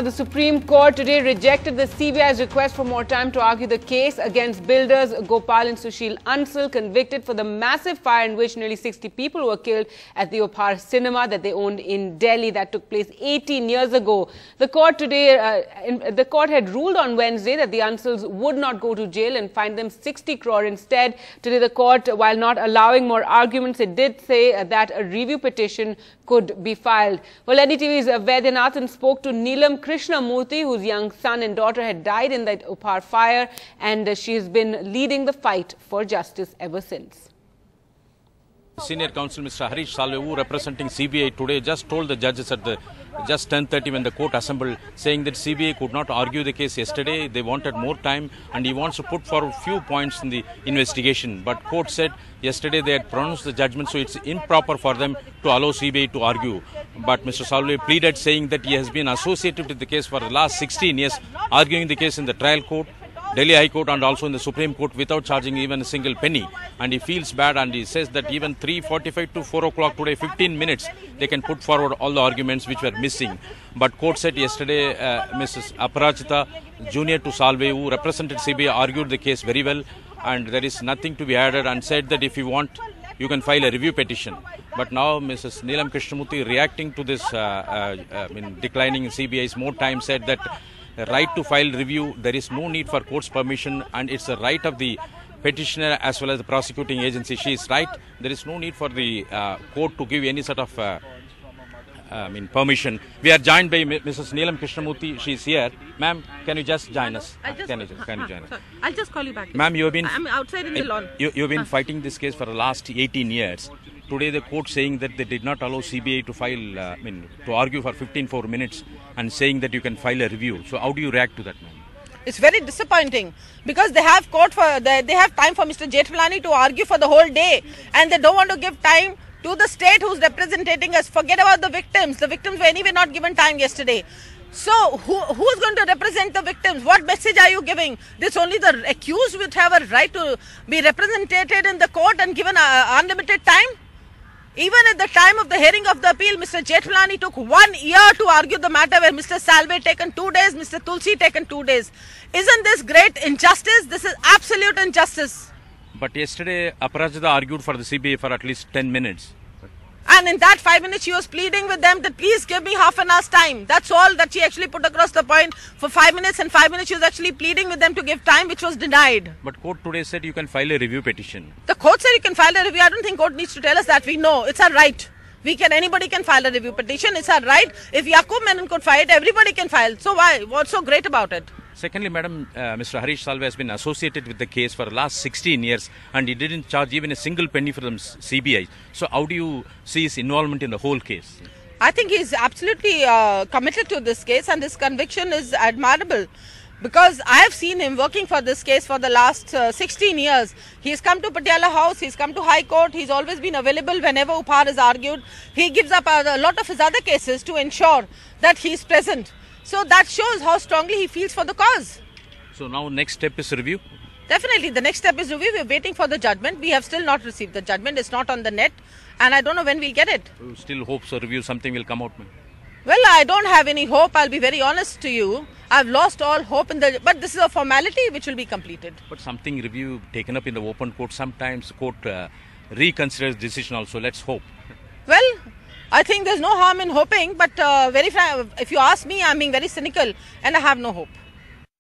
The Supreme Court today rejected the CBI's request for more time to argue the case against builders Gopal and Sushil Ansal, convicted for the massive fire in which nearly 60 people were killed at the Uphaar cinema that they owned in Delhi. That took place 18 years ago. The court had ruled on Wednesday that the Ansals would not go to jail and fined them 60 crore instead. Today the court, while not allowing more arguments, it did say that a review petition could be filed. Well, NDTV's Vaidyanathan spoke to Neelam Krishnamurthy, whose young son and daughter had died in that Uphaar fire, and she has been leading the fight for justice ever since. Senior counsel Mr. Harish Salve, representing CBI today, just told the judges at just 10:30 when the court assembled, saying that CBI could not argue the case yesterday. They wanted more time, and he wants to put forward a few points in the investigation. But court said yesterday they had pronounced the judgment, so it's improper for them to allow CBI to argue. But Mr. Salve pleaded, saying that he has been associated with the case for the last 16 years, arguing the case in the trial court, Delhi High Court, and also in the Supreme Court without charging even a single penny. And he feels bad, and he says that even 3:45 to 4 o'clock today, 15 minutes, they can put forward all the arguments which were missing. But court said yesterday Mrs. Aparajita, junior to Salve, who represented CBI, argued the case very well, and there is nothing to be added, and said that if you want, you can file a review petition. But now Mrs. Neelam Krishnamurthy, reacting to this declining CBI's more time, said that the right to file review, there is no need for court's permission, and it's a right of the petitioner as well as the prosecuting agency. She is right. There is no need for the court to give any sort of permission. We are joined by Mrs. Neelam Krishnamurthy. She is here. Ma'am, can you just join us? Can you join us? Sorry. I'll just call you back. Ma'am, you have been... I'm outside in the lawn. You've been fighting this case for the last 18 years. Today the court saying that they did not allow CBI to file, to argue for 15 minutes, and saying that you can file a review. So how do you react to that, ma'am? It's very disappointing, because they have they have time for Mr. Jethmalani to argue for the whole day, and they don't want to give time to the state who's representing us. Forget about the victims. The victims were anyway not given time yesterday. So who's going to represent the victims? What message are you giving? This only the accused would have a right to be represented in the court and given unlimited time? Even at the time of the hearing of the appeal, Mr. Jethmalani took 1 year to argue the matter, where Mr. Salve taken 2 days, Mr. Tulsi taken 2 days. Isn't this great injustice? This is absolute injustice. But yesterday, Aparajita argued for the CBI for at least 10 minutes. And in that 5 minutes, she was pleading with them that please give me half an hour's time. That's all that she actually put across the point for 5 minutes. And 5 minutes, she was actually pleading with them to give time, which was denied. But court today said you can file a review petition. The court said you can file a review. I don't think court needs to tell us that. We know it's our right. Anybody can file a review petition. It's our right. If Yaqub Menon could file it, everybody can file. So why? What's so great about it? Secondly, madam, Mr. Harish Salve has been associated with the case for the last 16 years, and he didn't charge even a single penny for the CBI. So how do you see his involvement in the whole case? I think he's absolutely committed to this case, and his conviction is admirable, because I have seen him working for this case for the last 16 years. He's come to Patiala House, he's come to High Court, he's always been available whenever Uphaar is argued. He gives up a lot of his other cases to ensure that he's present. So that shows how strongly he feels for the cause. So now next step is review? Definitely, the next step is review. We're waiting for the judgment. We have still not received the judgment. It's not on the net, and I don't know when we'll get it. You still hope so review, something will come out, ma'am? Well, I don't have any hope. I'll be very honest to you. I've lost all hope but this is a formality which will be completed. But something review taken up in the open court, sometimes court reconsiders decision also. Let's hope. Well, I think there's no harm in hoping, but if you ask me, I'm being very cynical and I have no hope.